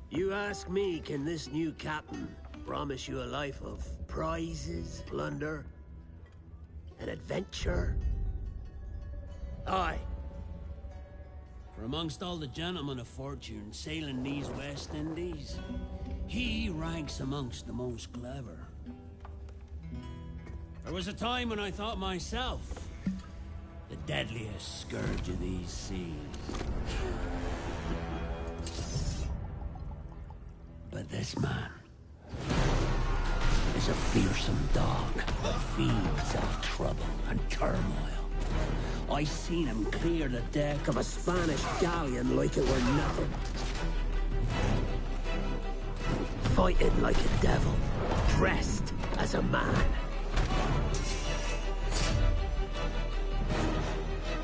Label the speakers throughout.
Speaker 1: You ask me, can this new captain promise you a life of prizes, plunder, and adventure? Aye. For amongst all the gentlemen of fortune sailing these West Indies, he ranks amongst the most clever. There was a time when I thought myself the deadliest scourge of these seas. But this man is a fearsome dog that feeds off trouble and turmoil. I seen him clear the deck of a Spanish galleon like it were nothing. Fighting like a devil, dressed as a man.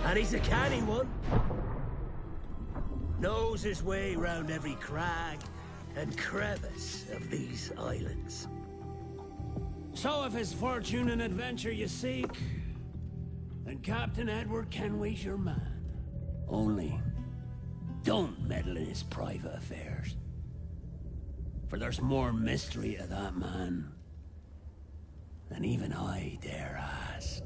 Speaker 1: And he's a canny one. Knows his way round every crag and crevice of these islands. So if it's fortune and adventure you seek, then Captain Edward Kenway's your man. Only, don't meddle in his private affairs. For there's more mystery to that man than even I dare ask.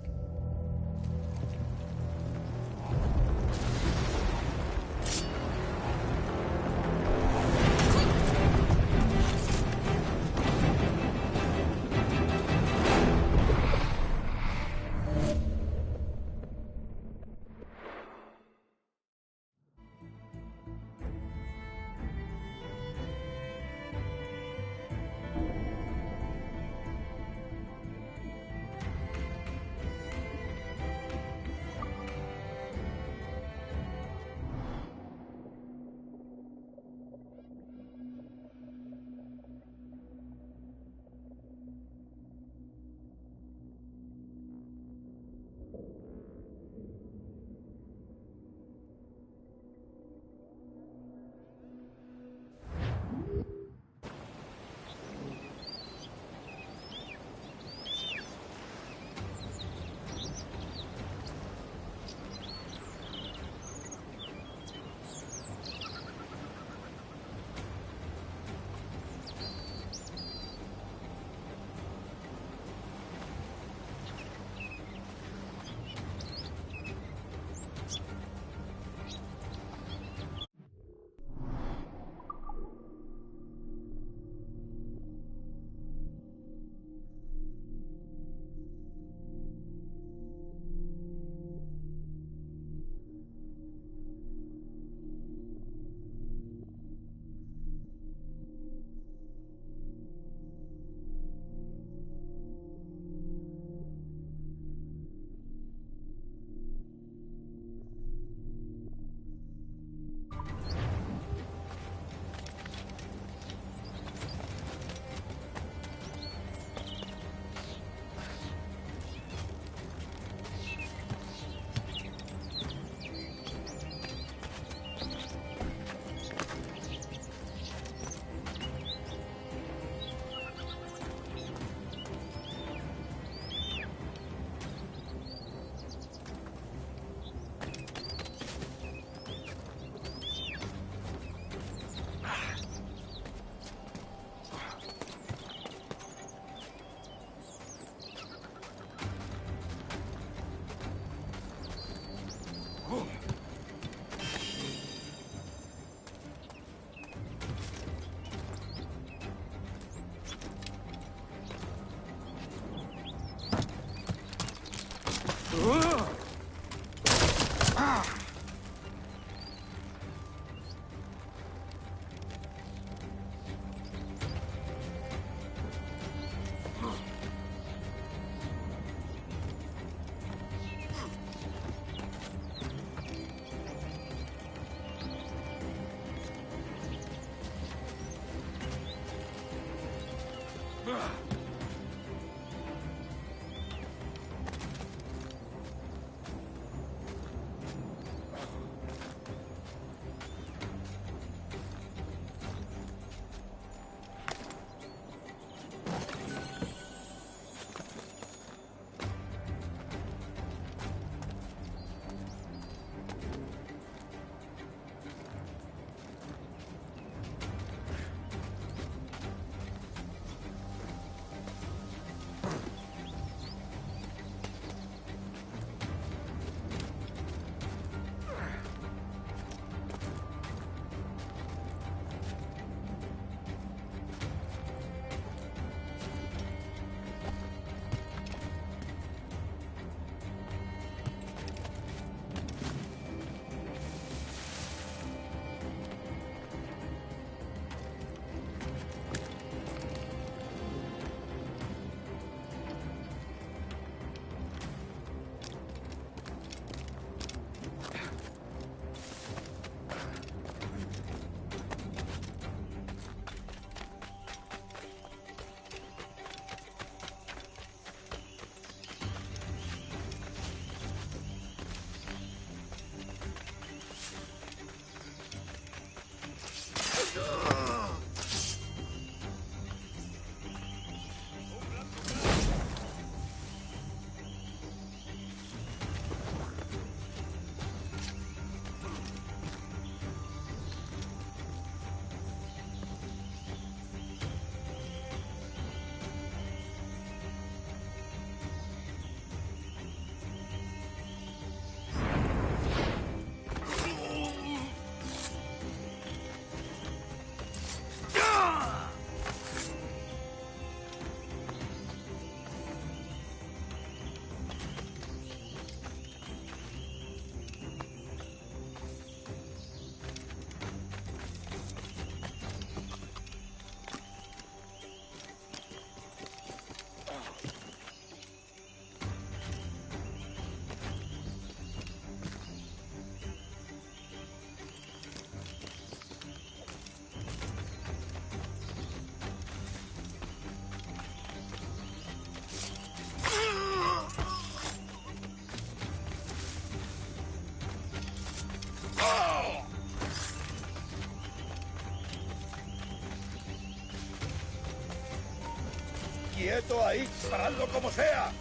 Speaker 2: ¡Quieto ahí! ¡Paradlo como sea!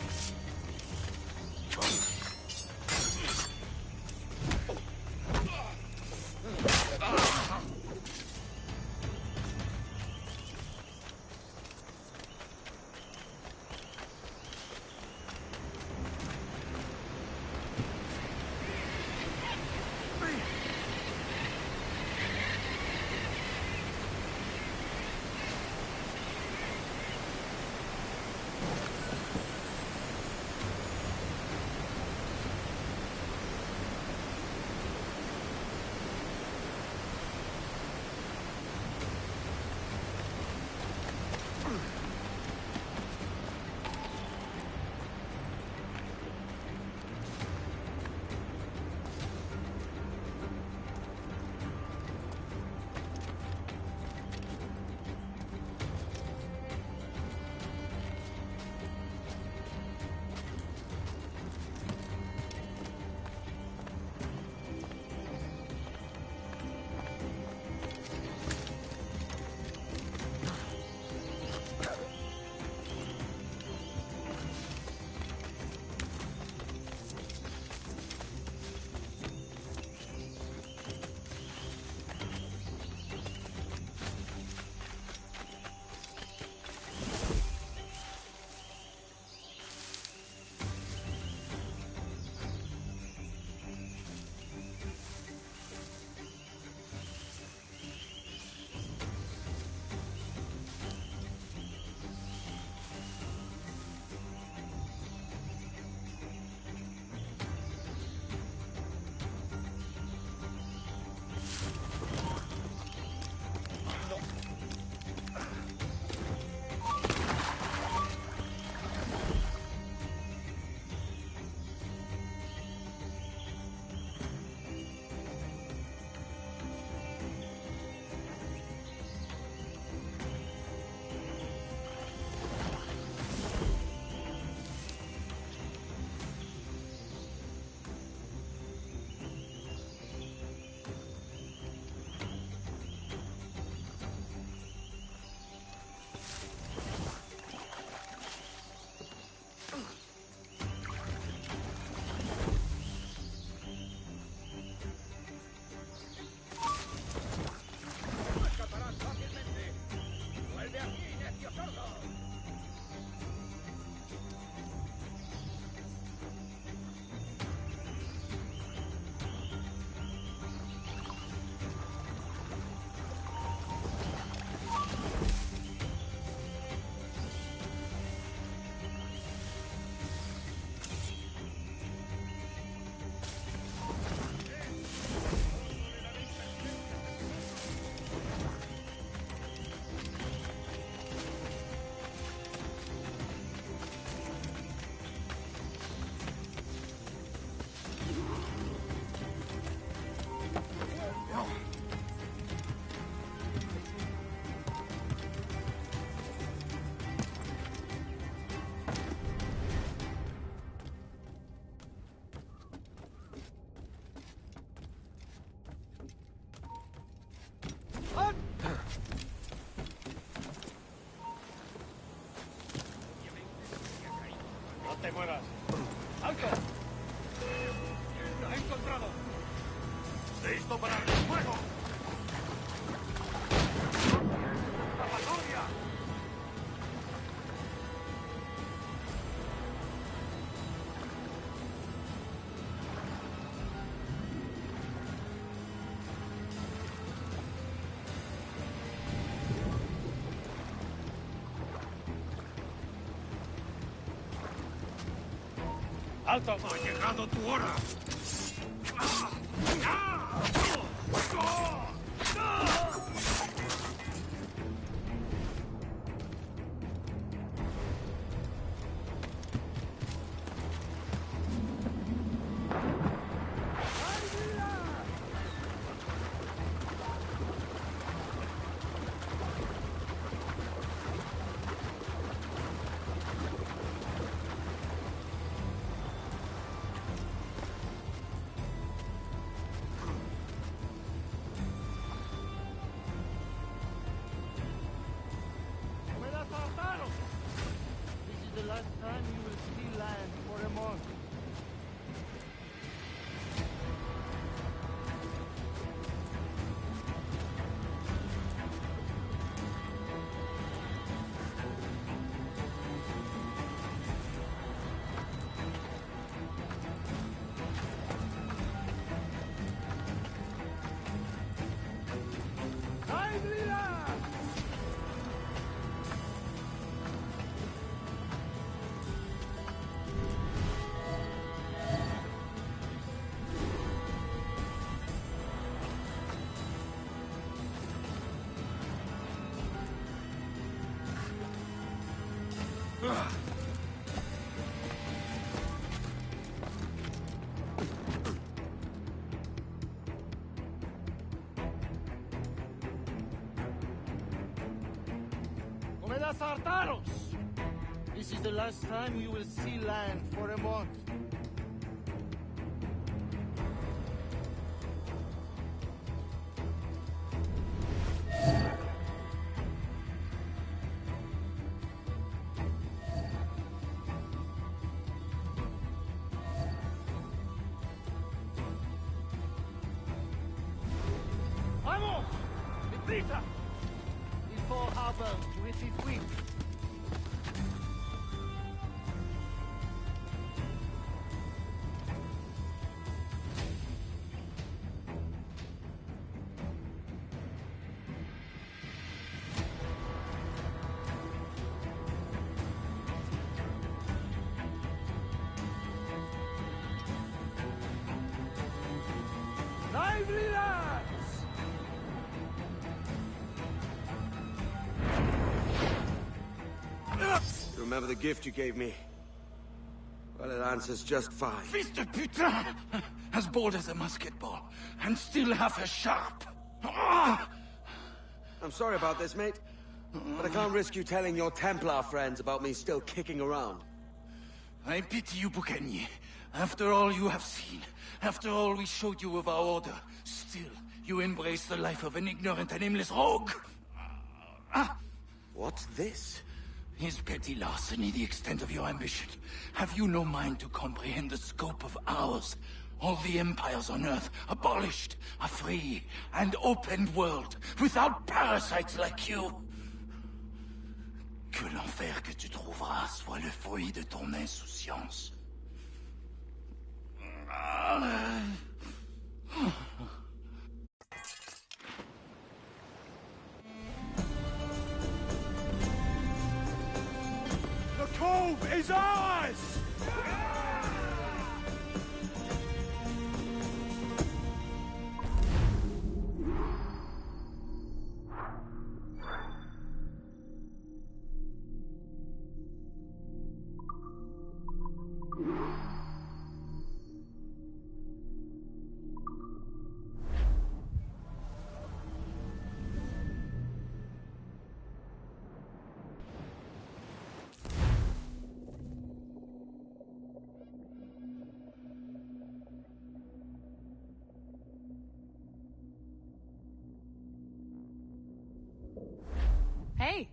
Speaker 2: mueras. ¡Alto! ¡Lo he encontrado! ¡Listo para abrir fuego! ¡La patrulla! ¡Alto! ¡Ha llegado tu hora!
Speaker 3: This is the last time you will see land for a month. This is the last time you will see land for a month.
Speaker 2: ¡Vamos! ¡Deprisa!
Speaker 3: Before harbor with the fleet.
Speaker 2: Lively lads!
Speaker 4: You remember the gift you gave me? Well, it answers just fine.
Speaker 5: Fils de putain! As bold as a musket ball, and still half as sharp. Ah!
Speaker 4: I'm sorry about this, mate. But I can't risk you telling your Templar friends about me still kicking around.
Speaker 5: I pity you, Boucanier. After all you have seen, after all we showed you of our order, still you embrace the life of an ignorant and aimless rogue. Ah!
Speaker 4: What's this?
Speaker 5: Is petty larceny the extent of your ambition? Have you no mind to comprehend the scope of ours? All the empires on Earth abolished, a free and open world, without parasites like you. Que l'enfer que tu trouveras soit le fruit de ton insouciance.
Speaker 2: The cove is ours!
Speaker 6: Hey!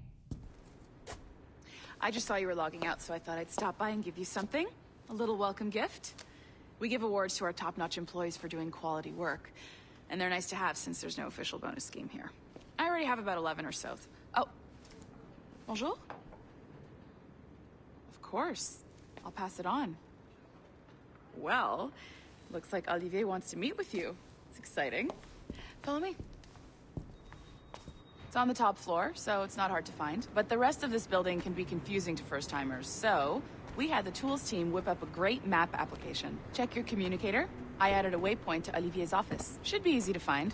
Speaker 6: I just saw you were logging out, so I thought I'd stop by and give you something. A little welcome gift. We give awards to our top-notch employees for doing quality work. And they're nice to have since there's no official bonus scheme here. I already have about 11 or so. Oh. Bonjour? Of course. I'll pass it on. Well, looks like Olivier wants to meet with you. It's exciting. Follow me. It's on the top floor, so it's not hard to find. But the rest of this building can be confusing to first-timers, so we had the tools team whip up a great map application. Check your communicator. I added a waypoint to Olivier's office. Should be easy to find.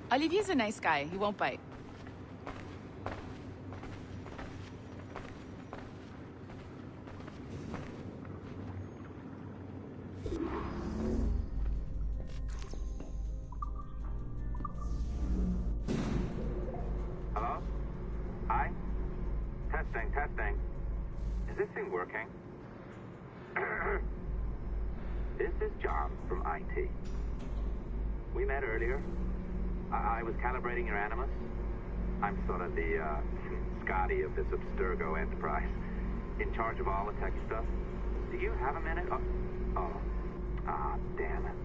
Speaker 6: Olivier's a nice guy. He won't bite.
Speaker 7: Hello? Hi? Testing, testing. Is this thing working? This is John from IT. We met earlier. I was calibrating your Animus. I'm sort of the, Scotty of this Abstergo enterprise. In charge of all the tech stuff. Do you have a minute? Damn it.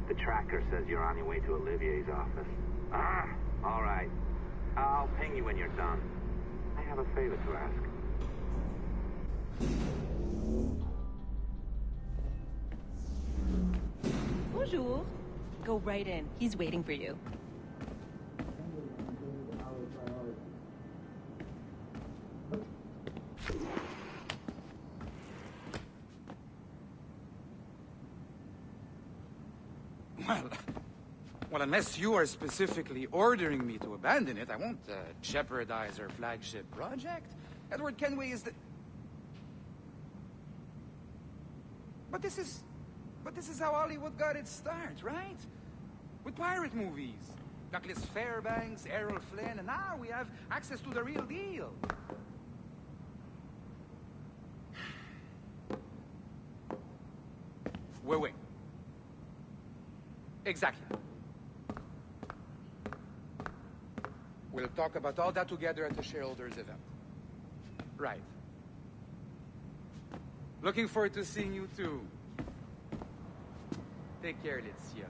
Speaker 7: The tracker says you're on your way to Olivier's office. All right. I'll ping you when you're done. I have a favor to ask.
Speaker 8: Bonjour. Go right in. He's waiting for you.
Speaker 9: Well, unless you are specifically ordering me to abandon it, I won't jeopardize our flagship project. Edward Kenway is the... But this is how Hollywood got its start, right? With pirate movies. Douglas Fairbanks, Errol Flynn, and now we have access to the real deal. Wait. Exactly. We'll talk about all that together at the shareholders event. Right. Looking forward to seeing you too. Take care, Laetitia.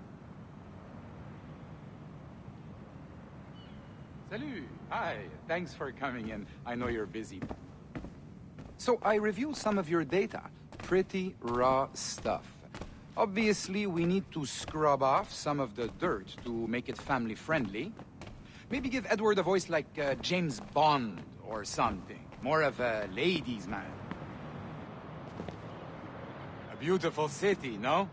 Speaker 9: Salut. Hi. Thanks for coming in. I know you're busy. So I reviewed some of your data. Pretty raw stuff. Obviously, we need to scrub off some of the dirt to make it family-friendly. Maybe give Edward a voice like James Bond or something. More of a ladies' man. A beautiful city, no?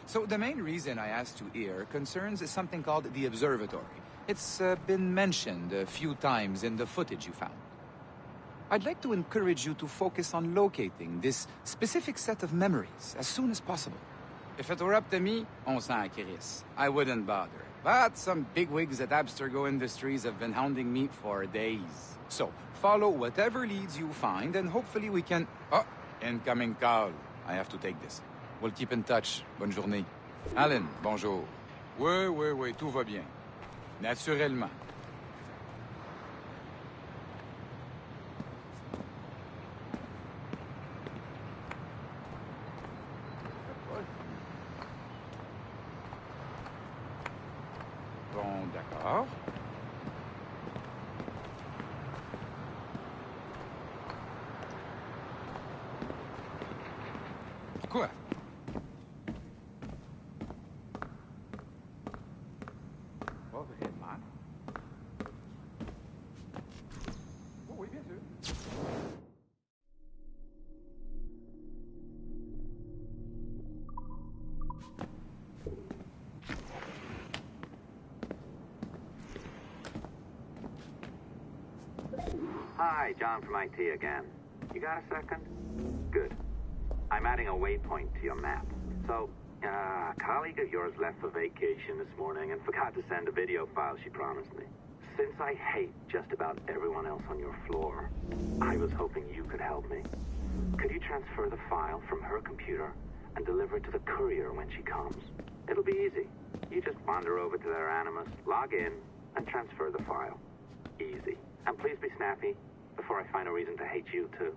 Speaker 9: So the main reason I asked you here concerns something called the observatory. It's been mentioned a few times in the footage you found. I'd like to encourage you to focus on locating this specific set of memories as soon as possible. If it were up to me, on s'en crisse. I wouldn't bother. But some bigwigs at Abstergo Industries have been hounding me for days. So, follow whatever leads you find, and hopefully we can... Oh, incoming call. I have to take this. We'll keep in touch. Bonne journée. Alan, bonjour. Oui, tout va bien. Naturellement. Bon, d'accord. Quoi? Pas vraiment. Oh oui, bien sûr.
Speaker 7: Hi, John from IT again. You got a second? Good. I'm adding a waypoint to your map. So, a colleague of yours left for vacation this morning and forgot to send a video file she promised me. Since I hate just about everyone else on your floor, I was hoping you could help me. Could you transfer the file from her computer and deliver it to the courier when she comes? It'll be easy. You just wander over to their Animus, log in, and transfer the file. Easy. And please be snappy before I find a reason to hate you, too.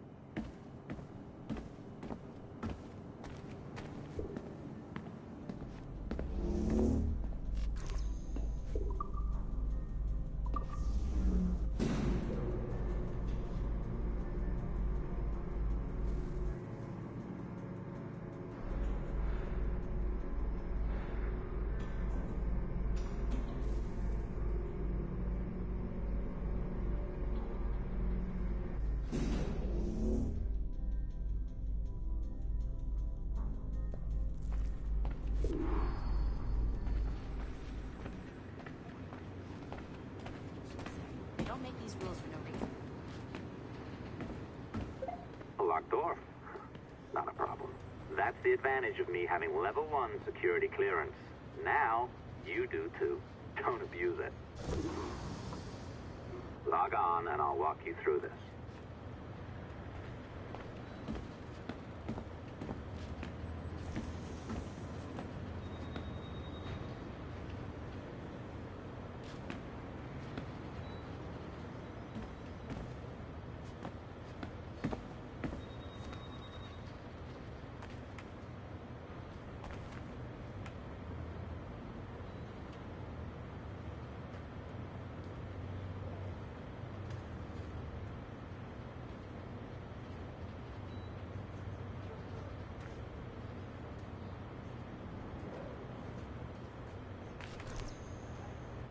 Speaker 10: Don't make these rules for no reason.
Speaker 7: A locked door? Not a problem. That's the advantage of me having level 1 security clearance. Now, you do too. Don't abuse it. Log on and I'll walk you through this.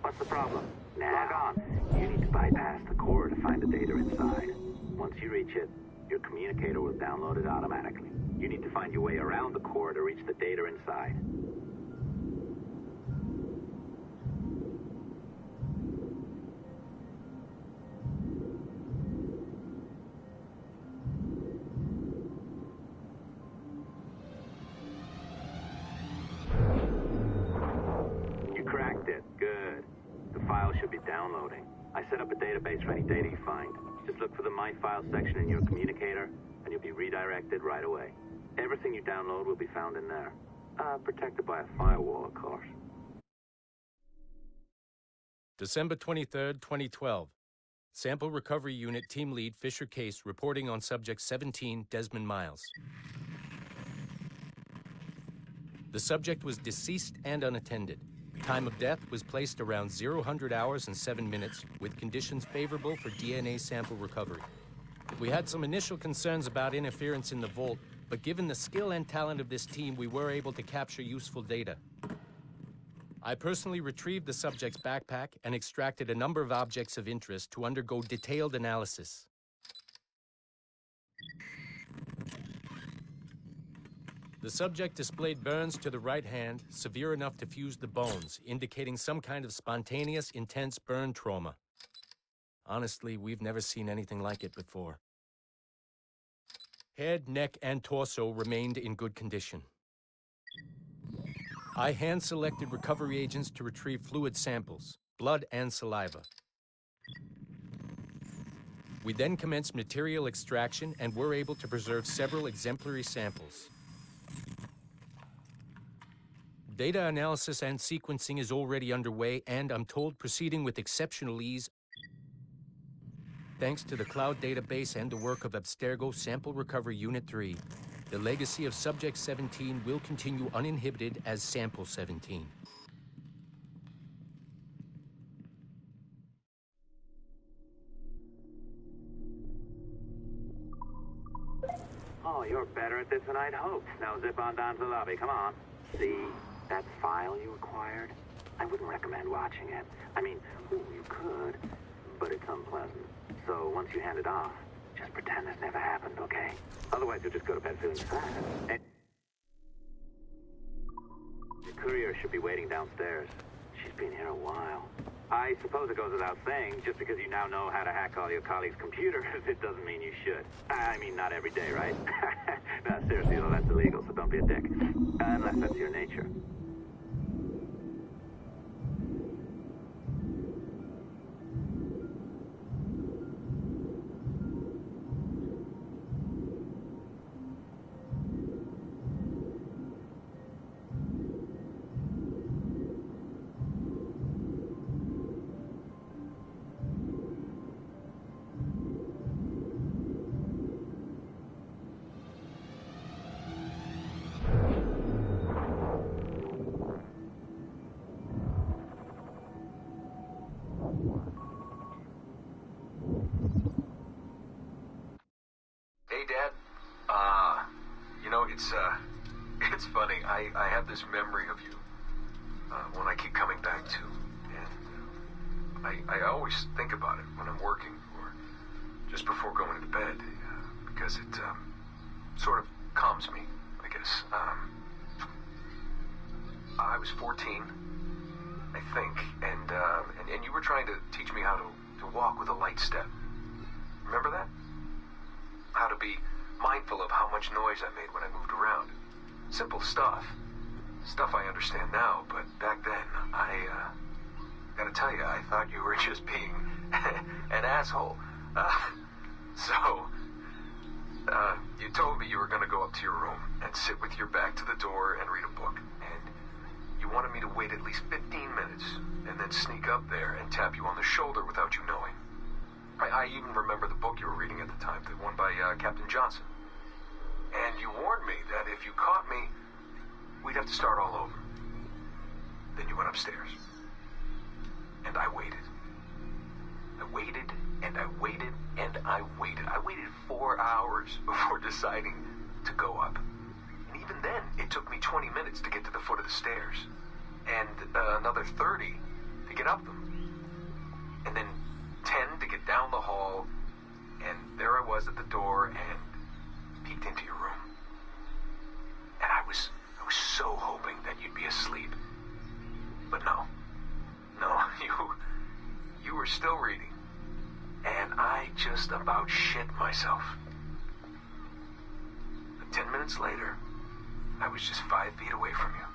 Speaker 7: What's the problem? Log on. You need to bypass the core to find the data inside. Once you reach it, your communicator will download it automatically. You need to find your way around the core to reach the data inside. You cracked it. Good. The file should be downloading. I set up a database for any data you find. Just look for the My Files section in your communicator, and you'll be redirected right away. Everything you download will be found in there. Protected by a firewall, of course.
Speaker 11: December 23rd, 2012. Sample Recovery Unit Team Lead Fisher Case reporting on Subject 17, Desmond Miles. The subject was deceased and unattended. Time of death was placed around 00 hours and 7 minutes, with conditions favorable for DNA sample recovery. We had some initial concerns about interference in the vault, but given the skill and talent of this team, we were able to capture useful data. I personally retrieved the subject's backpack and extracted a number of objects of interest to undergo detailed analysis. The subject displayed burns to the right hand, severe enough to fuse the bones, indicating some kind of spontaneous, intense burn trauma. Honestly, we've never seen anything like it before. Head, neck, and torso remained in good condition. I hand-selected recovery agents to retrieve fluid samples, blood and saliva. We then commenced material extraction and were able to preserve several exemplary samples. Data analysis and sequencing is already underway, and I'm told proceeding with exceptional ease. Thanks to the cloud database and the work of Abstergo Sample Recovery Unit 3, the legacy of Subject 17 will continue uninhibited as Sample 17.
Speaker 7: Oh, you're better at this than I'd hoped. Now zip on down to the lobby. Come on. See that file you acquired? I wouldn't recommend watching it. I mean, you could, but it's unpleasant. So once you hand it off, just pretend this never happened, okay? Otherwise, you'll just go to bed feeling sad. And the courier should be waiting downstairs. She's been here a while. I suppose it goes without saying, just because you now know how to hack all your colleagues' computers, it doesn't mean you should. I mean, not every day, right? No, seriously, though, that's illegal, so don't be a dick. Unless that's your nature.
Speaker 12: funny. I have this memory of you, one I keep coming back to. And I always think about it when I'm working, or just before going to bed, because it sort of calms me, I guess. I was 14, I think, and you were trying to teach me how to walk with a light step. Remember that? How to be mindful of how much noise I made when I moved around. Simple stuff. Stuff I understand now, but back then, I gotta tell you, I thought you were just being an asshole. You told me you were gonna go up to your room and sit with your back to the door and read a book. And you wanted me to wait at least 15 minutes and then sneak up there and tap you on the shoulder without you knowing. I even remember the book you were reading at the time, the one by Captain Johnson. And you warned me that if you caught me, we'd have to start all over. Then you went upstairs. And I waited. I waited, and I waited, and I waited. I waited 4 hours before deciding to go up. And even then, it took me 20 minutes to get to the foot of the stairs. And another 30 to get up them. And then 10 to get down the hall. And there I was at the door and peeked into your room. And I was so hoping that you'd be asleep. But no, you were still reading. And I just about shit myself. But 10 minutes later, I was just 5 feet away from you.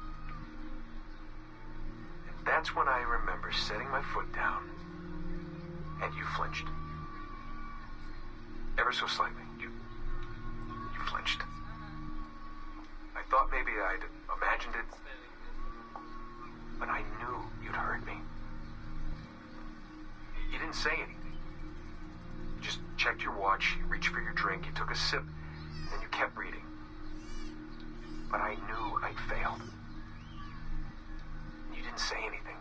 Speaker 12: And that's when I remember setting my foot down, and you flinched. Ever so slightly. You flinched. I thought maybe I'd imagined it, but I knew you'd heard me. You didn't say anything. You just checked your watch, you reached for your drink, you took a sip, and then you kept reading. But I knew I'd failed. You didn't say anything.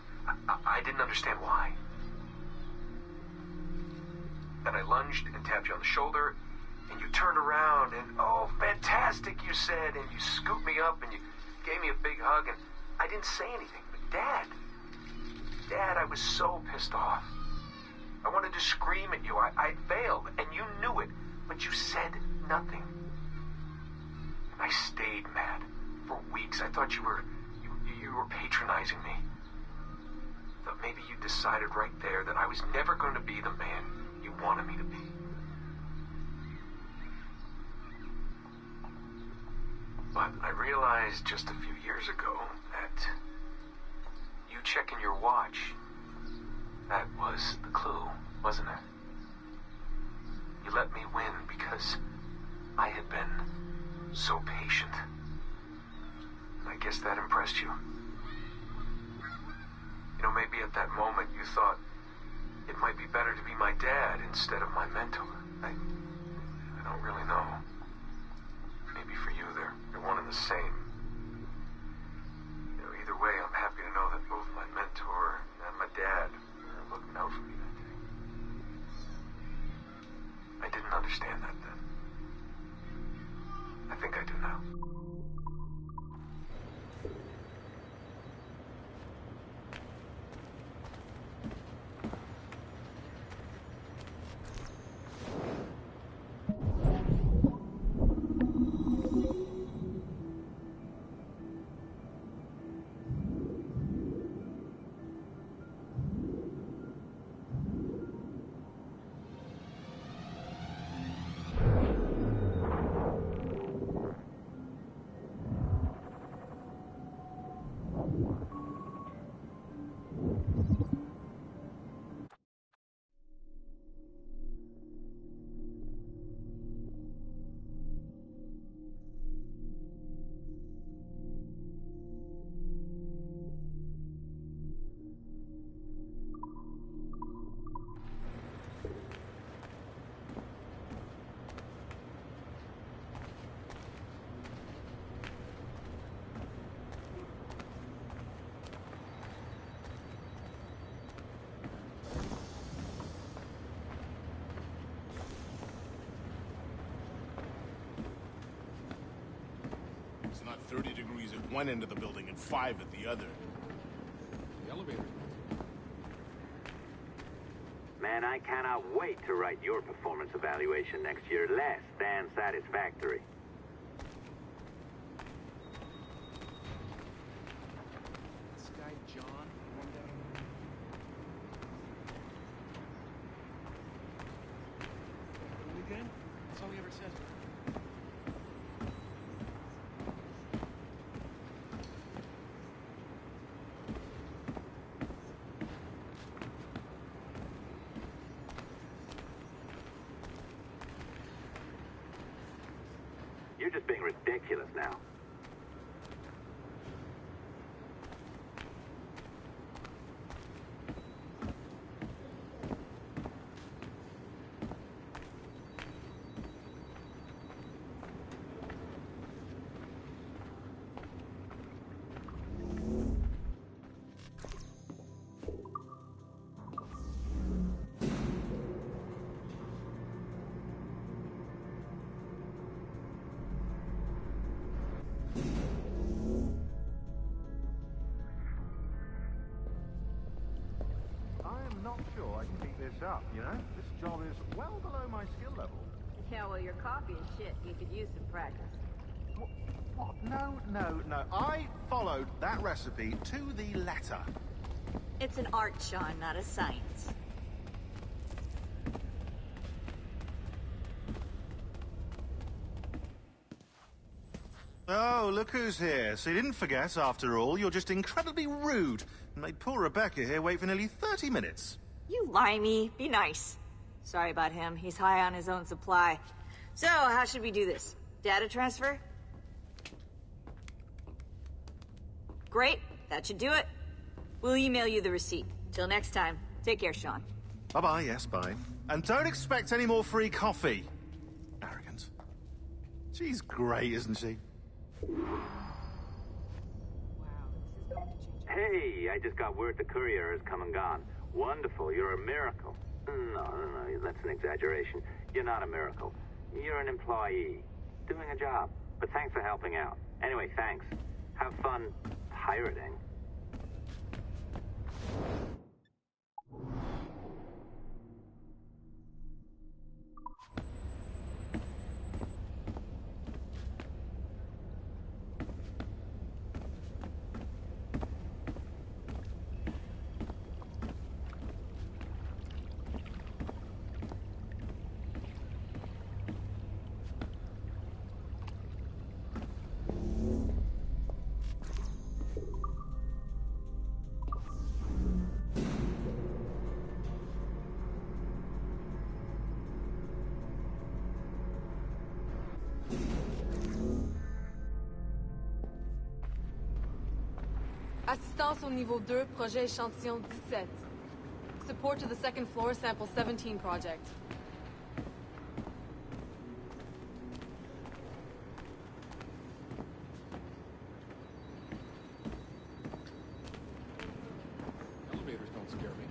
Speaker 12: I didn't understand why. Then I lunged and tapped you on the shoulder, and you turned around, and oh, fantastic, you said, and you scooped me up, and you gave me a big hug, and I didn't say anything. But Dad, I was so pissed off. I wanted to scream at you. I failed, and you knew it, but you said nothing. And I stayed mad for weeks. I thought you were patronizing me. Thought maybe you decided right there that I was never going to be the man you wanted me to be. But I realized just a few years ago that you checking your watch, that was the clue, wasn't it? You let me win because I had been so patient. And I guess that impressed you. You know, maybe at that moment you thought it might be better to be my dad instead of my mentor. I don't really know. Maybe for you they're one and the same. You know, either way, I'm happy to know that both my mentor and my dad are looking out for me that day. I didn't understand that then. I think I do now.
Speaker 2: 30 degrees at one end of the building and 5 at the other.
Speaker 13: The elevator.
Speaker 7: Man, I cannot wait to write your performance evaluation next year. Less than satisfactory.
Speaker 13: This guy, John, one day. Again? That's all he ever says.
Speaker 7: You're just being ridiculous now.
Speaker 14: I'm not sure I can keep this up, you know? This job is well below my skill level.
Speaker 10: Yeah, well, your coffee is shit. You could use some practice.
Speaker 14: What? No. I followed that recipe to the letter.
Speaker 10: It's an art, Sean, not a science.
Speaker 14: Oh, look who's here. So you didn't forget, after all. You're just incredibly rude and made poor Rebecca here wait for nearly 30 minutes.
Speaker 10: You limey. Be nice. Sorry about him. He's high on his own supply. So, how should we do this? Data transfer? Great. That should do it. We'll email you the receipt. Till next time. Take care, Sean.
Speaker 14: Bye-bye, yes, bye. And don't expect any more free coffee. Arrogant. She's great, isn't she?
Speaker 7: Hey, I just got word the courier has come and gone. Wonderful, you're a miracle. No, that's an exaggeration. You're not a miracle. You're an employee, doing a job. But thanks for helping out. Anyway, thanks. Have fun pirating.
Speaker 15: Assistance au niveau 2, projet échantillon 17. Support to the second floor, sample 17 project.
Speaker 13: Elevators don't scare me.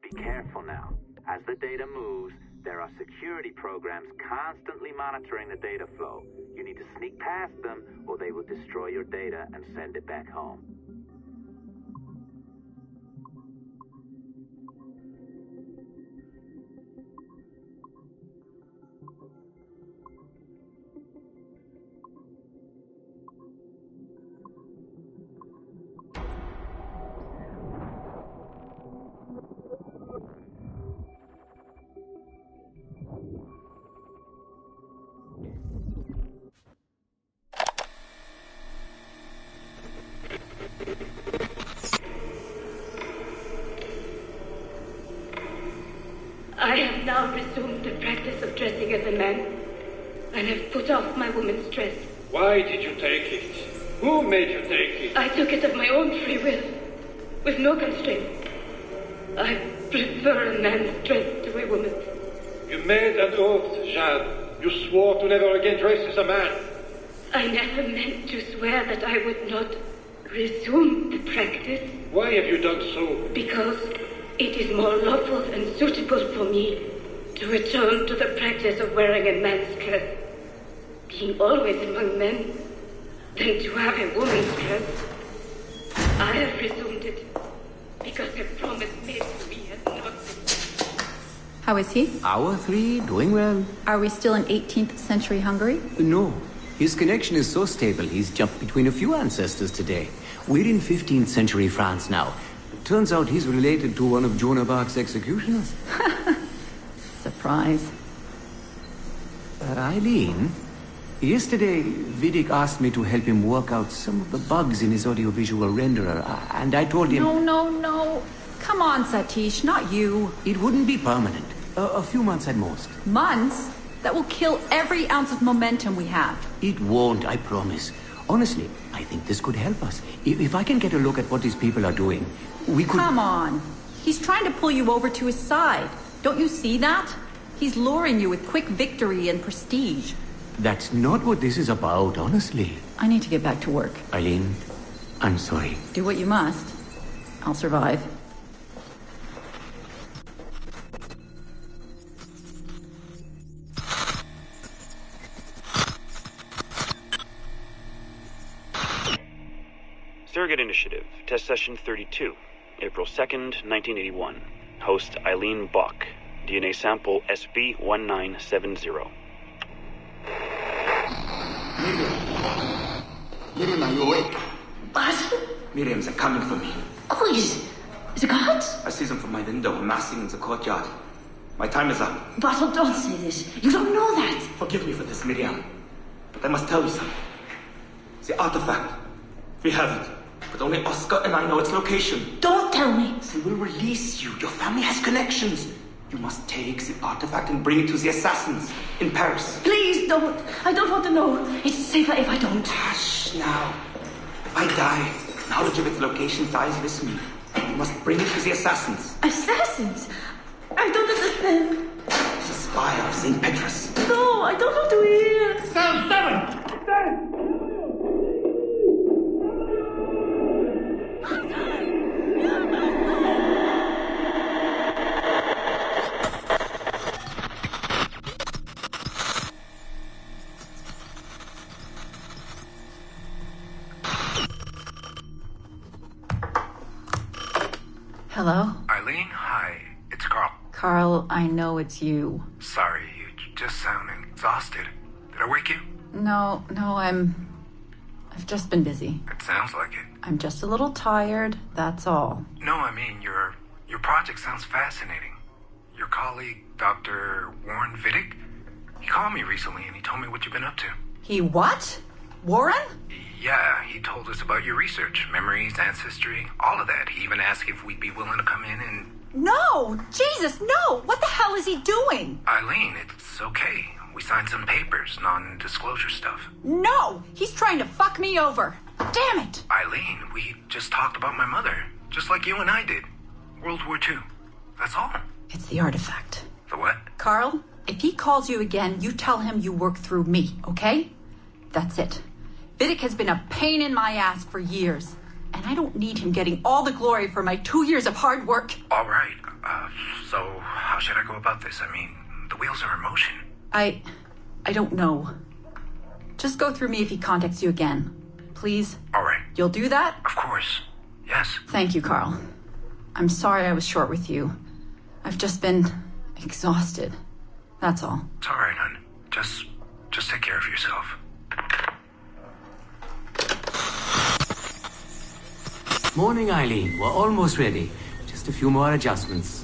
Speaker 7: Be careful now. As the data moves, there are security programs constantly monitoring the data flow. You need to sneak past them, or they will destroy your data and send it back home.
Speaker 16: resumed the practice of dressing as a man, and have put off my woman's dress.
Speaker 17: Why did you take it? Who made you take it?
Speaker 16: I took it of my own free will, with no constraint. I prefer a man's dress to a woman's.
Speaker 17: You made an oath, Jeanne. You swore to never again dress as a man.
Speaker 16: I never meant to swear that I would not resume the practice.
Speaker 17: Why have you done so?
Speaker 16: Because it is more lawful and suitable for me to return to the practice of wearing a man's dress, being always among men, than to have a woman's dress. I have resumed it because a promise made to me has not been.
Speaker 18: How is he?
Speaker 19: Hour 3, doing well.
Speaker 18: Are we still in 18th century Hungary?
Speaker 19: No. His connection is so stable, he's jumped between a few ancestors today. We're in 15th century France now. Turns out he's related to one of Joan of Arc's executioners.
Speaker 18: Surprise.
Speaker 19: Eileen, yesterday Vidic asked me to help him work out some of the bugs in his audiovisual renderer, and I told him...
Speaker 18: No. Come on, Satish, not you.
Speaker 19: It wouldn't be permanent. A few months at most.
Speaker 18: Months? That will kill every ounce of momentum we have.
Speaker 19: It won't, I promise. Honestly, I think this could help us. If I can get a look at what these people are doing, we could...
Speaker 18: Come on. He's trying to pull you over to his side. Don't you see that? He's luring you with quick victory and prestige.
Speaker 19: That's not what this is about, honestly.
Speaker 18: I need to get back to work.
Speaker 19: Eileen, I'm sorry.
Speaker 18: Do what you must. I'll survive.
Speaker 20: Surrogate Initiative, Test Session 32, April 2nd, 1981. Host Eileen Bach, DNA sample SB1970.
Speaker 5: Miriam, are you awake?
Speaker 21: What?
Speaker 5: Miriam, they're coming for me.
Speaker 21: Oh, is it God?
Speaker 5: I see them from my window, amassing in the courtyard. My time is up.
Speaker 21: Basil, don't say this. You don't know that.
Speaker 5: Forgive me for this, Miriam. But I must tell you something. The artifact. We have it. But only Oscar and I know its location.
Speaker 21: Don't tell me.
Speaker 5: They will release you. Your family has connections. You must take the artifact and bring it to the assassins in Paris.
Speaker 21: Please don't. I don't want to know. It's safer if I don't.
Speaker 5: Hush now. If I die, knowledge of its location dies with me. You must bring it to the assassins.
Speaker 21: Assassins? I don't understand.
Speaker 5: The spire of St. Petrus.
Speaker 21: No, I don't want to hear.
Speaker 5: Cell 7!
Speaker 18: Hello?
Speaker 12: Eileen, hi. It's Carl.
Speaker 18: Carl, I know it's you.
Speaker 12: Sorry, you just sound exhausted. Did I wake you?
Speaker 18: No, I've just been busy.
Speaker 12: It sounds like it.
Speaker 18: I'm just a little tired, that's all.
Speaker 12: No, I mean, your project sounds fascinating. Your colleague, Dr. Warren Vidic, he called me recently and he told me what you've been up to.
Speaker 18: He what? Warren?
Speaker 12: Yeah, he told us about your research, memories, ancestry, all of that. He even asked if we'd be willing to come in and...
Speaker 18: No! Jesus, no! What the hell is he doing?
Speaker 12: Eileen, it's okay. We signed some papers, non-disclosure stuff.
Speaker 18: No! He's trying to fuck me over. Damn it!
Speaker 12: Eileen, we just talked about my mother. Just like you and I did. World War II. That's all.
Speaker 18: It's the artifact.
Speaker 12: The what?
Speaker 18: Carl, if he calls you again, you tell him you work through me, okay? That's it. Vidic has been a pain in my ass for years, and I don't need him getting all the glory for my 2 years of hard work.
Speaker 12: All right. So how should I go about this? I mean, the wheels are in motion.
Speaker 18: I don't know. Just go through me if he contacts you again. Please?
Speaker 12: All right.
Speaker 18: You'll do that?
Speaker 12: Of course. Yes.
Speaker 18: Thank you, Carl. I'm sorry I was short with you. I've just been exhausted. That's all.
Speaker 12: It's all right, hon. Just take care of yourself.
Speaker 19: Morning, Eileen. We're almost ready. Just a few more adjustments.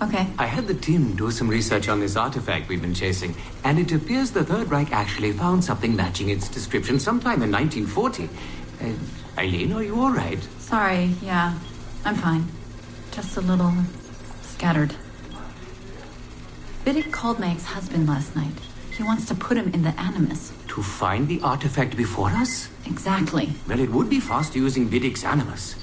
Speaker 18: Okay.
Speaker 19: I had the team do some research on this artifact we've been chasing, and it appears the Third Reich actually found something matching its description sometime in 1940. Eileen, are you all right?
Speaker 18: Sorry, yeah. I'm fine. Just a little scattered. Vidic called my ex-husband last night. He wants to put him in the Animus.
Speaker 19: To find the artifact before us?
Speaker 18: Exactly.
Speaker 19: Well, it would be faster using Vidic's Animus.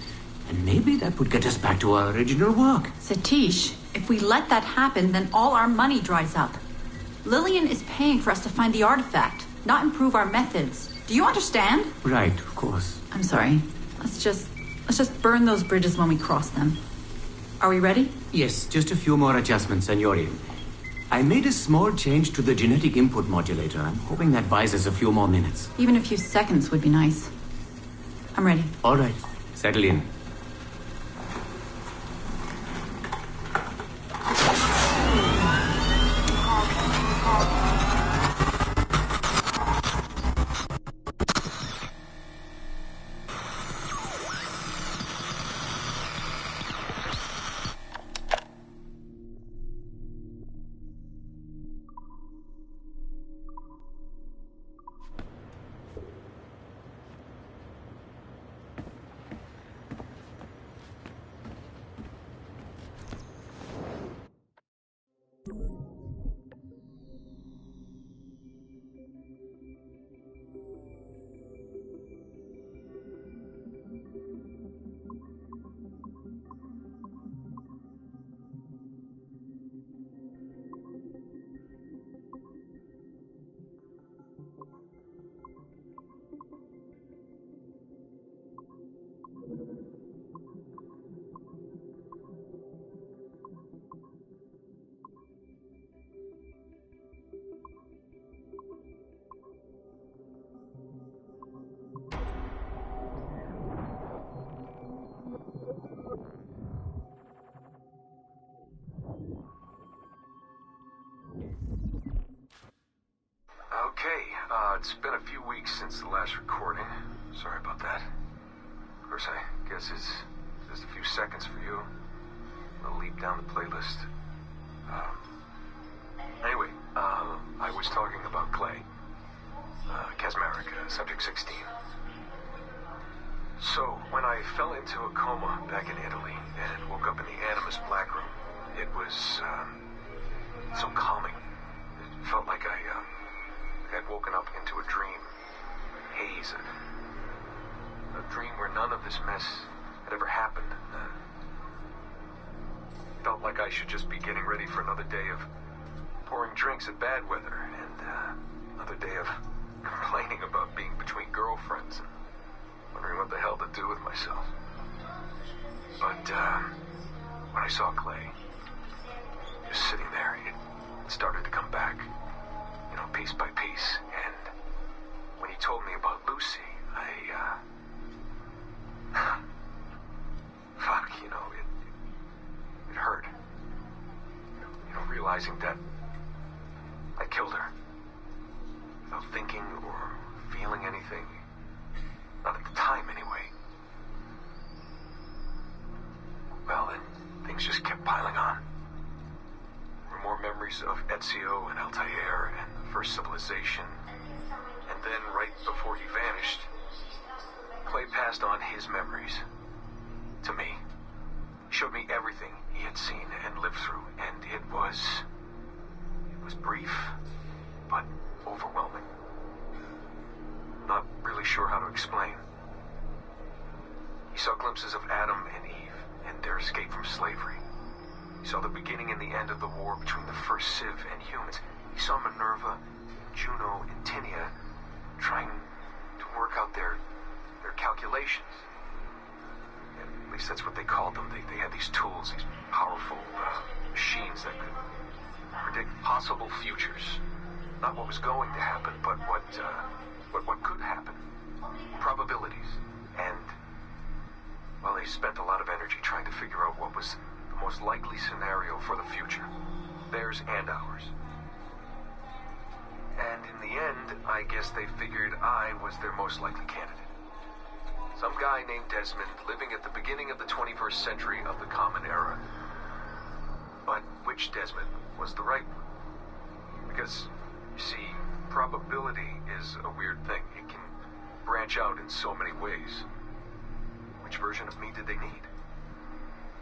Speaker 19: And maybe that would get us back to our original work.
Speaker 18: Satish, if we let that happen, then all our money dries up. Lillian is paying for us to find the artifact, not improve our methods. Do you understand?
Speaker 19: Right, of course.
Speaker 18: I'm sorry. Let's just burn those bridges when we cross them. Are we ready?
Speaker 19: Yes, just a few more adjustments and you're in. I made a small change to the genetic input modulator. I'm hoping that buys us a few more minutes.
Speaker 18: Even a few seconds would be nice. I'm ready.
Speaker 19: All right, settle in.
Speaker 12: Okay, it's been a few weeks since the last recording. Sorry about that. Of course, I guess it's just a few seconds for you. I'll leap down the playlist. Anyway, I was talking about Clay. Casmeric, subject 16. So, when I fell into a coma back in Italy and woke up in the Animus Black Room, it was, so calming. It felt like I'd woken up into a dream. Haze. A dream where none of this mess had ever happened. Felt like I should just be getting ready for another day of pouring drinks at bad weather and another day of complaining about being between girlfriends and wondering what the hell to do with myself. But when I saw Clay just sitting there, it started to come back. You know, piece by piece. And when he told me about Lucy, fuck, you know, it hurt. You know, realizing that I killed her. Without thinking or feeling anything. Not at the time, anyway. Well, then, things just kept piling on. There were more memories of Ezio and Altair and the first civilization. And then, right before he vanished, Clay passed on his memories to me. He showed me everything he had seen and lived through, and it was brief, but overwhelming. Not really sure how to explain. He saw glimpses of Adam and Eve and their escape from slavery. He saw the beginning and the end of the war between the first Civ and humans. He saw Minerva, Juno, and Tinia trying to work out their calculations. At least that's what they called them. They had these tools, these powerful machines that could predict possible futures. Not what was going to happen, but what could happen. Probabilities. And, well, they spent a lot of energy trying to figure out what was the most likely scenario for the future. Theirs and ours. And in the end, I guess they figured I was their most likely candidate. Some guy named Desmond living at the beginning of the 21st century of the Common Era. But which Desmond was the right one? Because, you see, probability is a weird thing. It can branch out in so many ways. Which version of me did they need?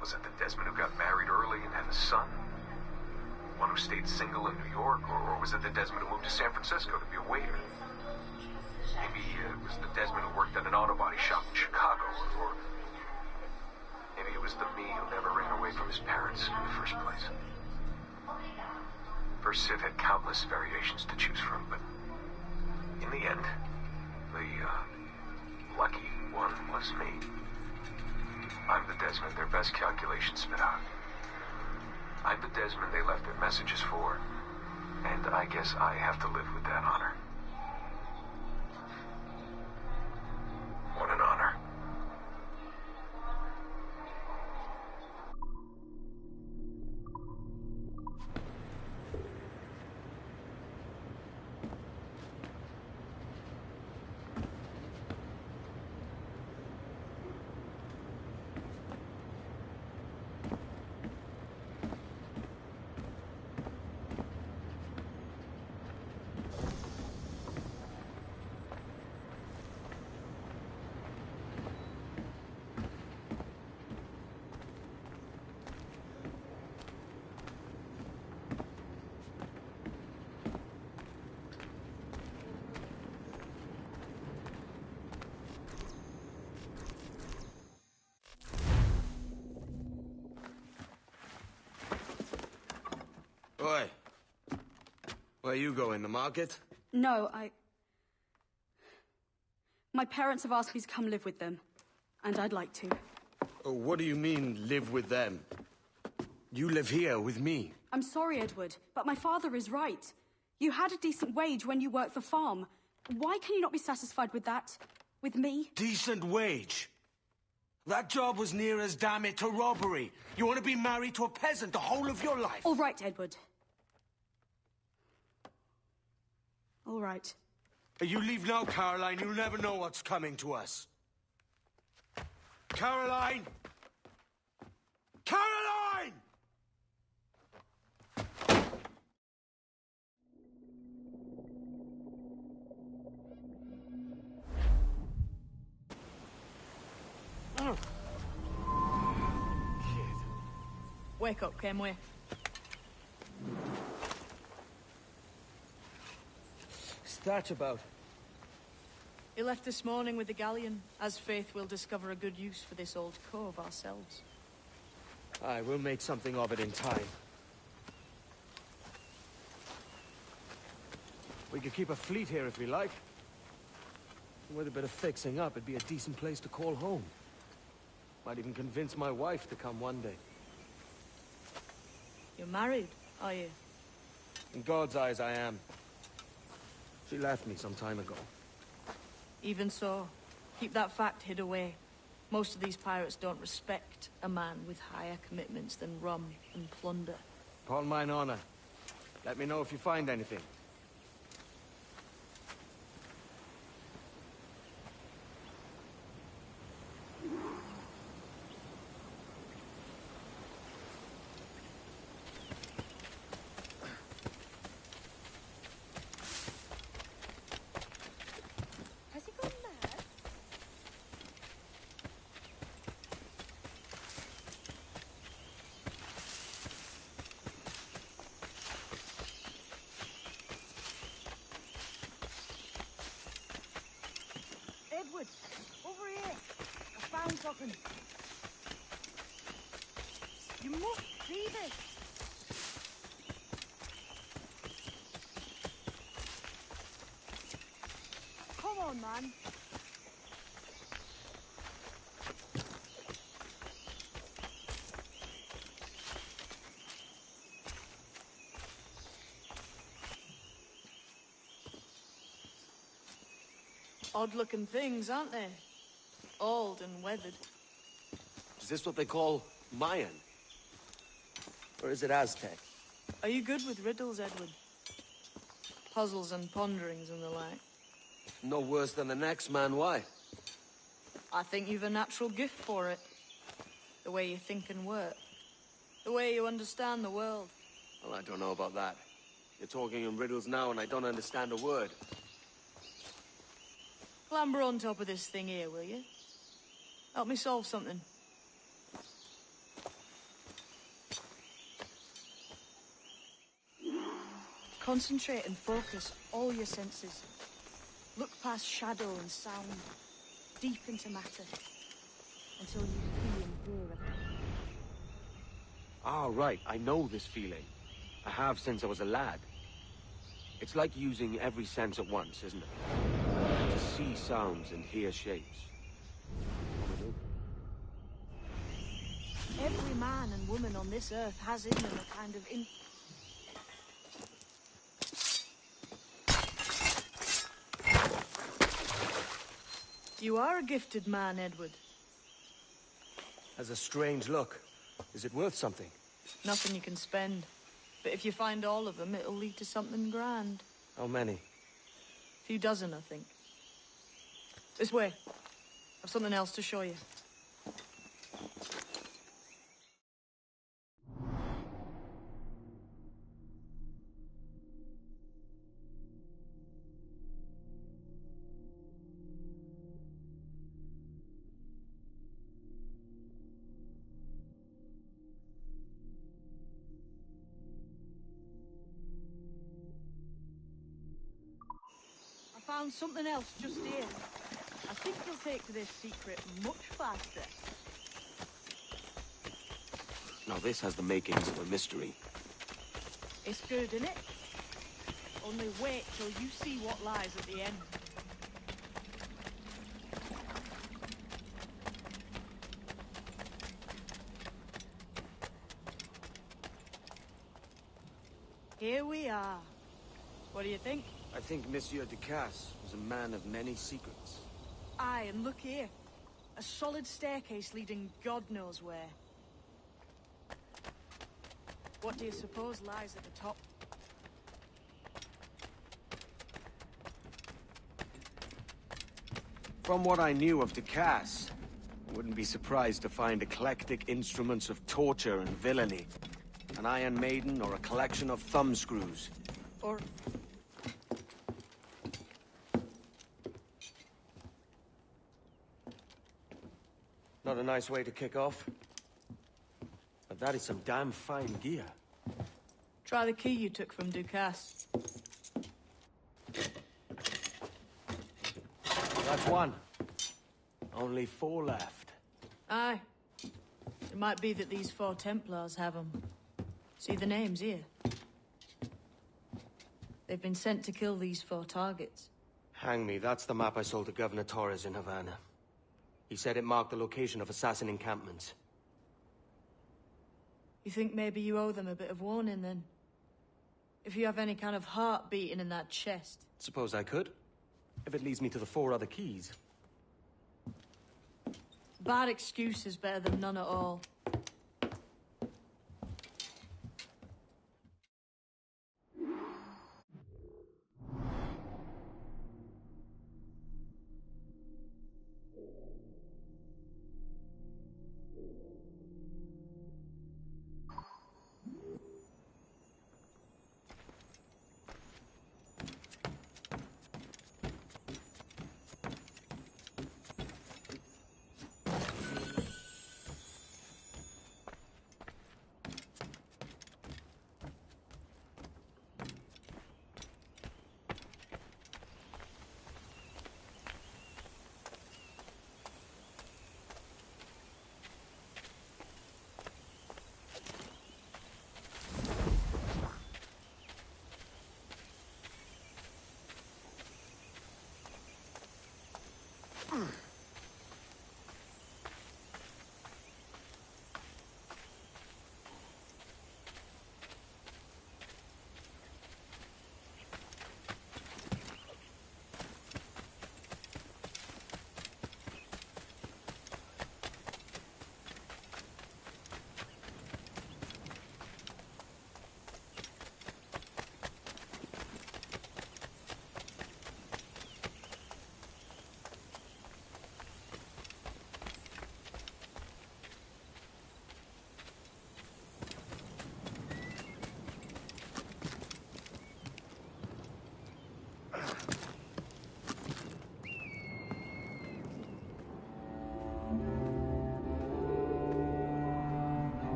Speaker 12: Was it the Desmond who got married early and had a son? one who stayed single in New York, or was it the Desmond who moved to San Francisco to be a waiter? Maybe it was the Desmond who worked at an auto body shop in Chicago, or maybe it was the me who never ran away from his parents in the first place. First Sid had countless variations to choose from, but in the end, the lucky one was me. I'm the Desmond their best calculations spit out. I'm the Desmond they left their messages for, and I guess I have to live with that honor. What an honor.
Speaker 4: Oi. Where you going, the market?
Speaker 21: No, My parents have asked me to come live with them, and I'd like to.
Speaker 4: Oh, what do you mean, live with them? You live here with me.
Speaker 21: I'm sorry, Edward, but my father is right. You had a decent wage when you worked the farm. Why can you not be satisfied with that? With me?
Speaker 4: Decent wage? That job was near as, damn it, to robbery. You want to be married to a peasant the whole of your life?
Speaker 21: All right, Edward. All right.
Speaker 4: You leave now, Caroline. You'll never know what's coming to us. Caroline! Caroline!
Speaker 21: Oh.
Speaker 1: Wake up, Kenway.
Speaker 4: What's that about?
Speaker 1: He left this morning with the galleon. As faith, we'll discover a good use for this old cove ourselves.
Speaker 4: Aye, we'll make something of it in time. We could keep a fleet here if we like. With a bit of fixing up, it'd be a decent place to call home. Might even convince my wife to come one day.
Speaker 1: You're married, are you?
Speaker 4: In God's eyes, I am. She left me some time ago.
Speaker 1: Even so, keep that fact hid away. Most of these pirates don't respect a man with higher commitments than rum and plunder.
Speaker 4: Upon mine honor. Let me know if you find anything.
Speaker 3: Edward, over here. I found something. You must see this. Come on, man.
Speaker 1: Odd-looking things, aren't they? Old and weathered.
Speaker 4: Is this what they call Mayan? Or is it Aztec?
Speaker 1: Are you good with riddles, Edward? Puzzles and ponderings and the like?
Speaker 4: No worse than the next man, why?
Speaker 1: I think you've a natural gift for it. The way you think and work. The way you understand the world.
Speaker 4: Well, I don't know about that. You're talking in riddles now and I don't understand a word.
Speaker 1: Clamber on top of this thing here, will you? Help me solve something. Concentrate and focus all your senses. Look past shadow and sound, deep into matter, until you see and hear everything.
Speaker 4: Ah, right. I know this feeling. I have since I was a lad. It's like using every sense at once, isn't it? To see sounds and hear shapes.
Speaker 1: Every man and woman on this earth has in them a kind of You are a gifted man, Edward.
Speaker 4: Has a strange look. Is it worth something?
Speaker 1: Nothing you can spend. But if you find all of them, it'll lead to something grand.
Speaker 4: How many?
Speaker 1: A few dozen, I think. This way. I've something else to show you. I found something else just here. I think you'll take to this secret much faster.
Speaker 4: Now this has the makings of a mystery.
Speaker 1: It's good, isn't it? Only wait till you see what lies at the end. Here we are. What do you think?
Speaker 4: I think Monsieur Ducasse was a man of many secrets.
Speaker 1: Aye, and look here. A solid staircase leading God knows where. What do you suppose lies at the top?
Speaker 4: From what I knew of Ducasse, I wouldn't be surprised to find eclectic instruments of torture and villainy. An Iron Maiden or a collection of thumbscrews.
Speaker 1: Or...
Speaker 4: Not a nice way to kick off. But that is some damn fine gear.
Speaker 1: Try the key you took from Ducasse.
Speaker 4: That's one. Only 4 left.
Speaker 1: Aye. It might be that these 4 Templars have them. See the names here? They've been sent to kill these 4 targets.
Speaker 4: Hang me, that's the map I sold to Governor Torres in Havana. He said it marked the location of assassin encampments.
Speaker 1: You think maybe you owe them a bit of warning, then? If you have any kind of heart beating in that chest.
Speaker 4: Suppose I could. If it leads me to the 4 other keys.
Speaker 1: Bad excuse is better than none at all.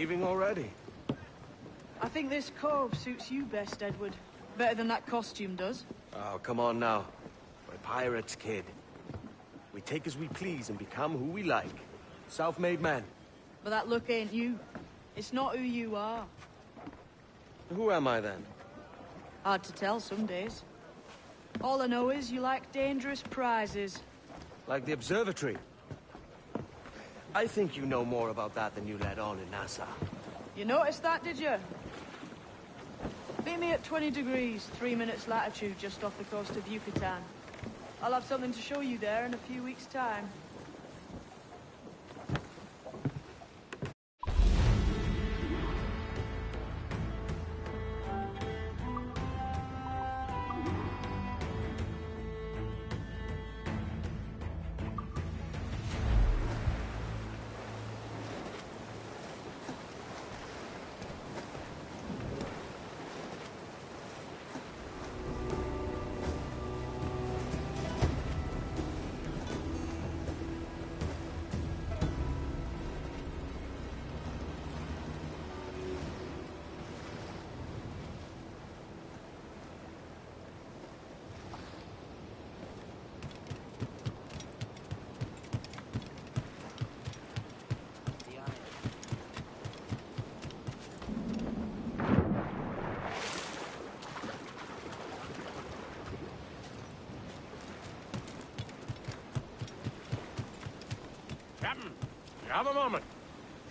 Speaker 4: Leaving already?
Speaker 1: I think this cove suits you best, Edward. Better than that costume does.
Speaker 4: Oh, come on now. We're pirates, kid. We take as we please and become who we like. Self-made men.
Speaker 1: But that look ain't you. It's not who you are.
Speaker 4: Who am I, then?
Speaker 1: Hard to tell some days. All I know is you like dangerous prizes.
Speaker 4: Like the observatory. I think you know more about that than you let on in NASA.
Speaker 1: You noticed that, did you? Meet me at 20 degrees, 3 minutes latitude just off the coast of Yucatan. I'll have something to show you there in a few weeks' time.
Speaker 6: Captain, you have a moment.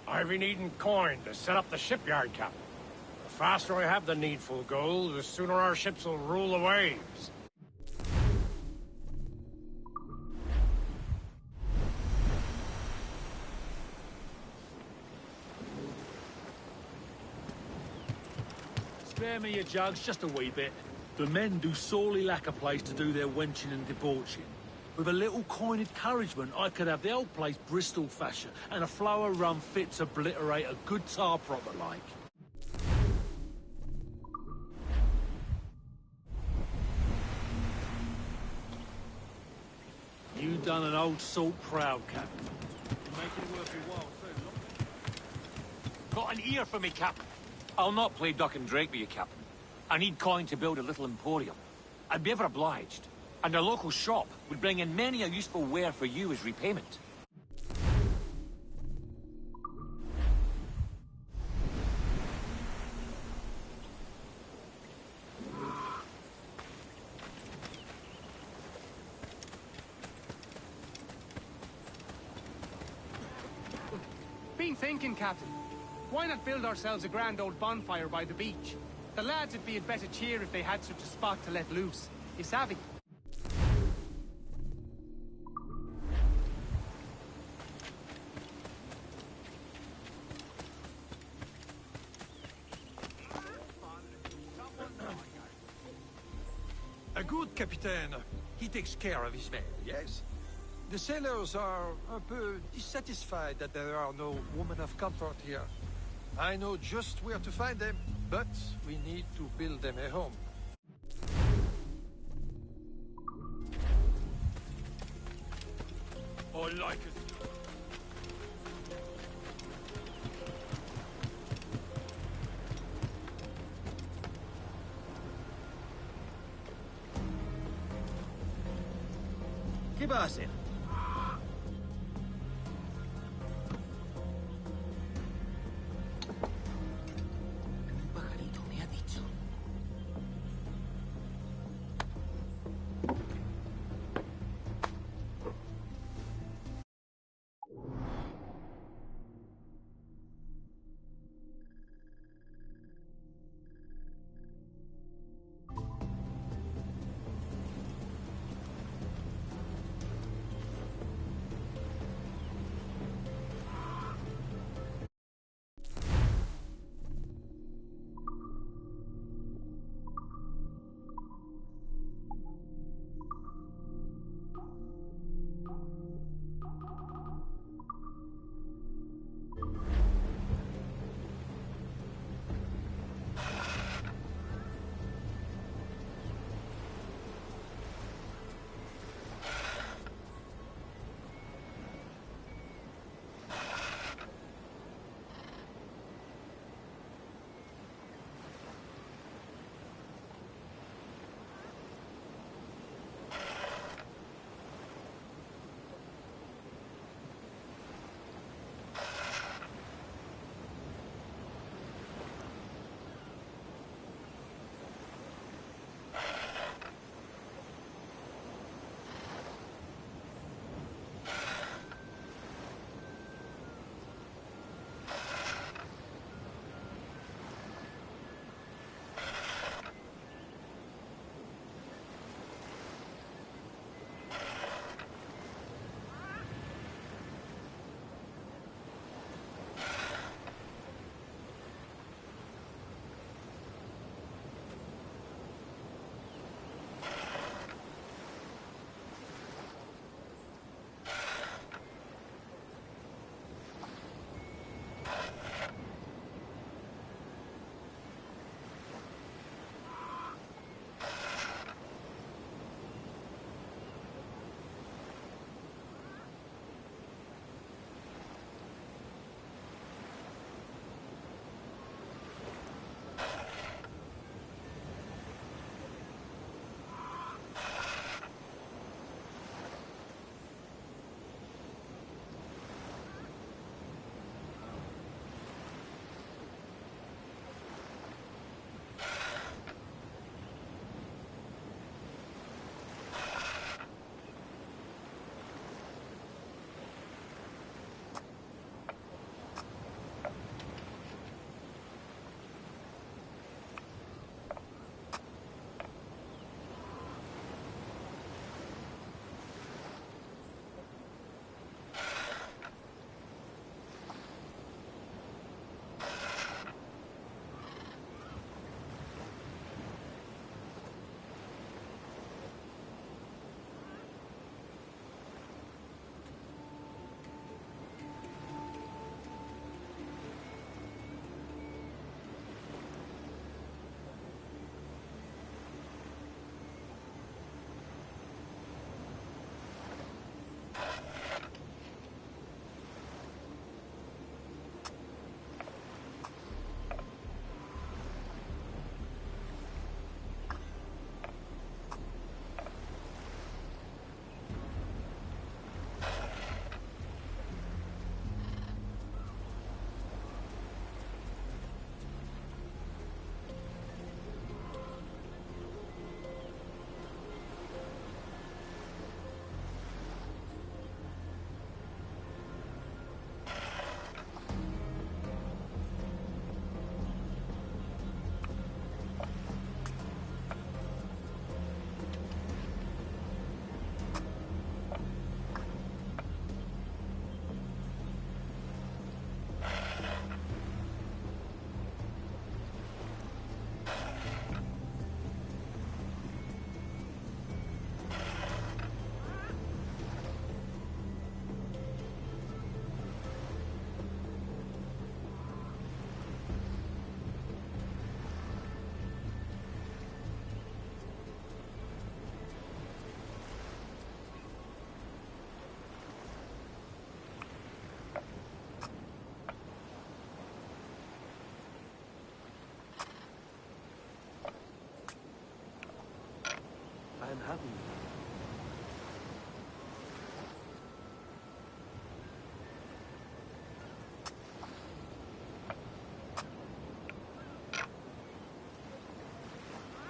Speaker 6: I've been needing coin to set up the shipyard, Captain. The faster I have the needful gold, the sooner our ships will rule the waves.
Speaker 22: Spare me your jugs, just a wee bit. The men do sorely lack a place to do their wenching and debauching. With a little coin encouragement, I could have the old place Bristol fashion, and a flow of rum fit to obliterate a good tar proper like. You done an old salt proud, Captain. You're making it worth your while, too.
Speaker 19: Got an ear for me, Captain. I'll not play duck and drake with you, Captain. I need coin to build a little emporium. I'd be ever obliged. And a local shop would bring in many a useful ware for you as repayment.
Speaker 13: Been thinking, Captain. Why not build ourselves a grand old bonfire by the beach? The lads would be in better cheer if they had such a spot to let loose. You savvy?
Speaker 23: A good captain. He takes care of his men, yes? The sailors are un peu dissatisfied that there are no women of comfort here. I know just where to find them, but we need to build them a home.
Speaker 22: I like it.
Speaker 13: ¿Qué va a hacer?
Speaker 5: Un pajarito me ha dicho.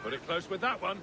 Speaker 6: Put it close with that one.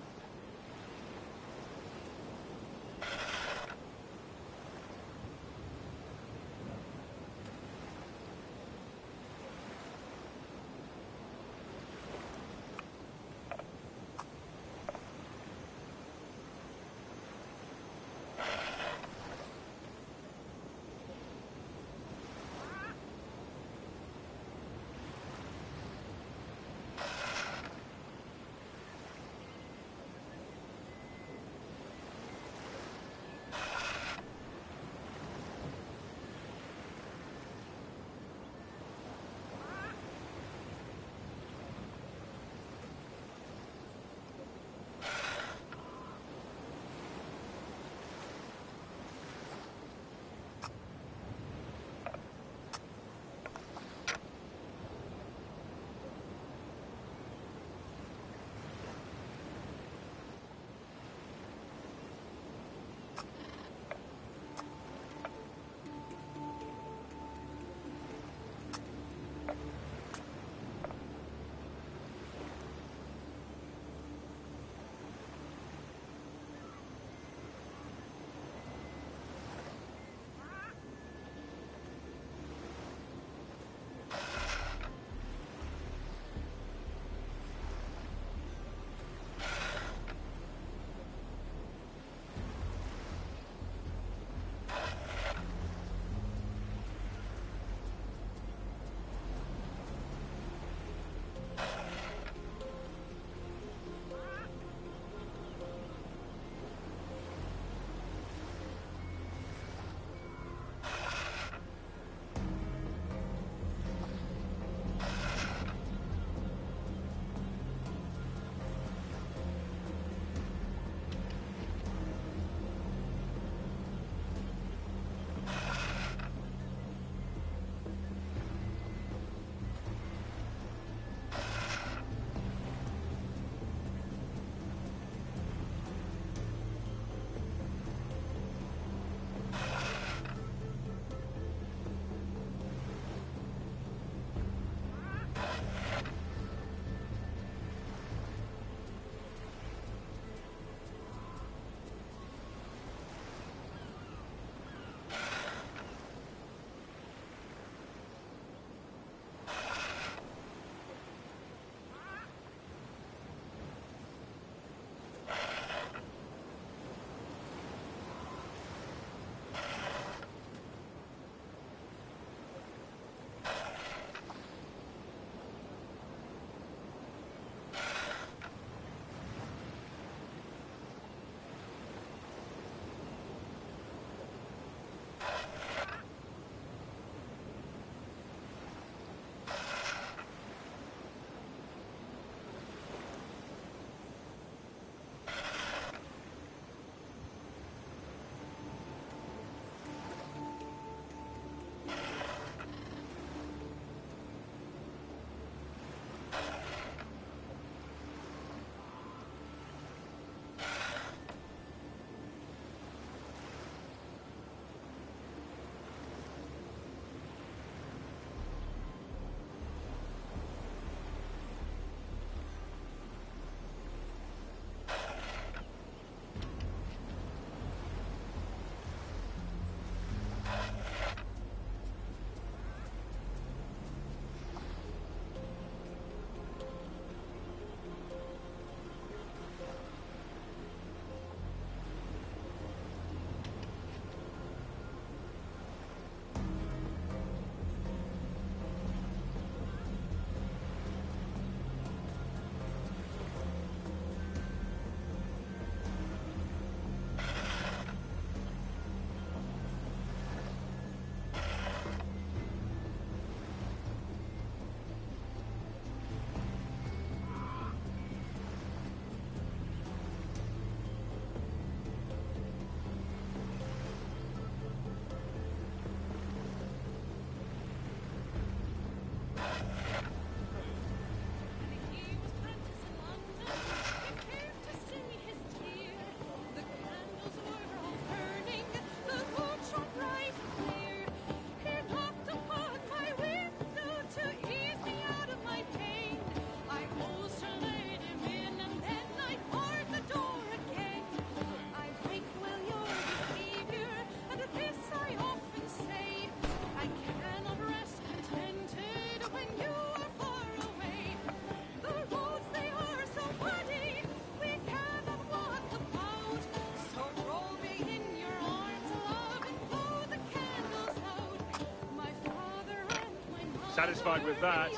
Speaker 22: Satisfied with that?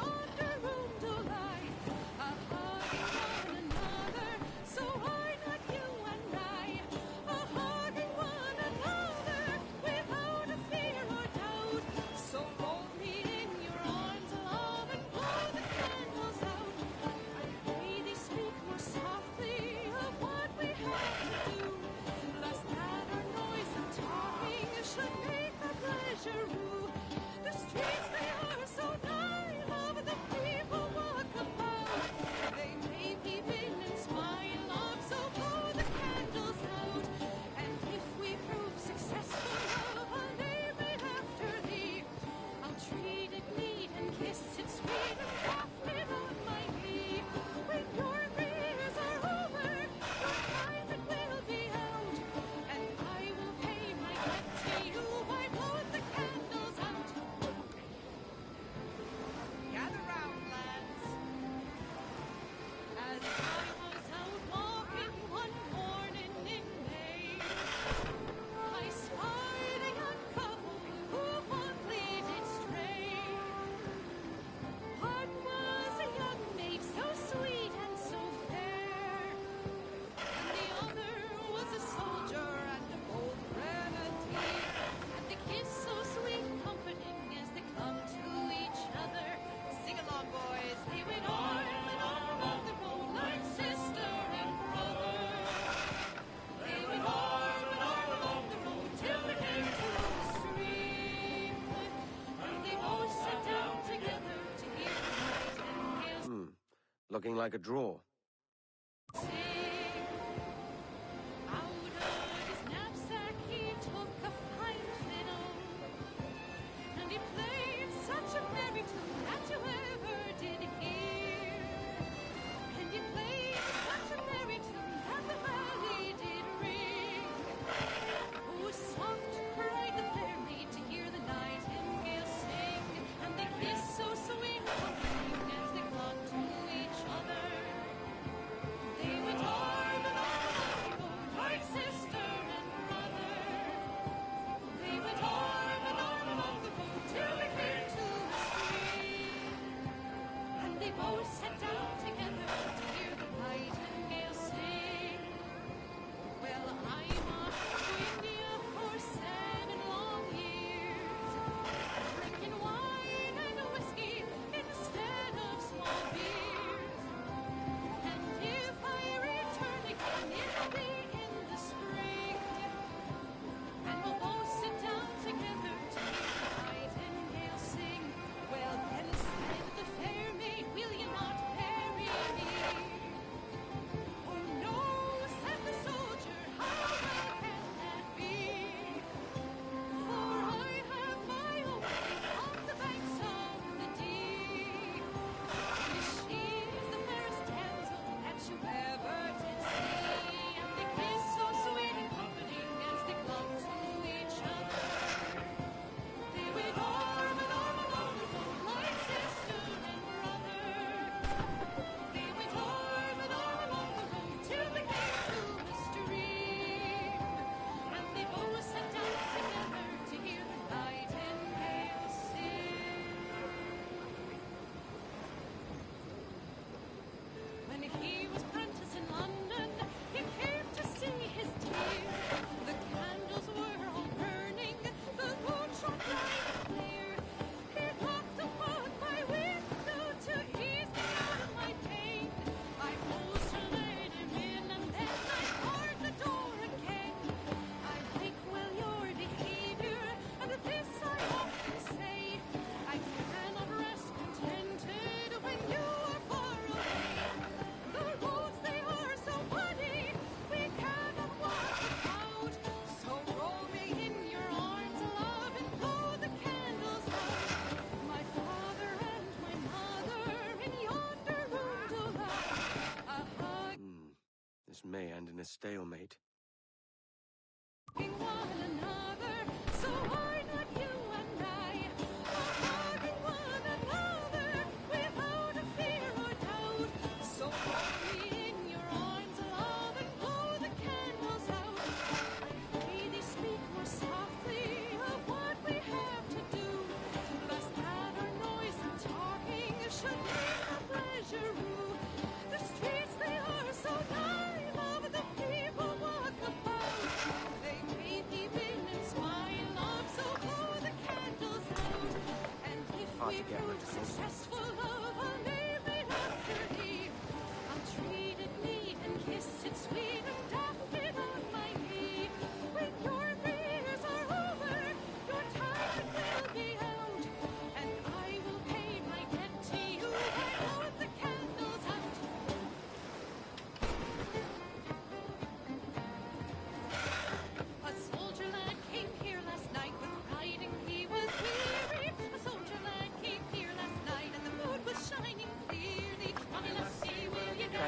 Speaker 4: Looking like a draw. This may end in a stalemate.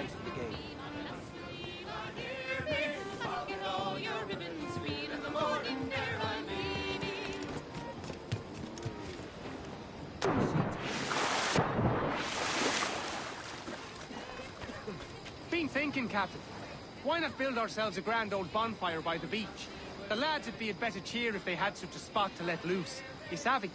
Speaker 4: thanks for the game.
Speaker 13: Been thinking, Captain. Why not build ourselves a grand old bonfire by the beach? The lads would be in better cheer if they had such a spot to let loose. You savvy?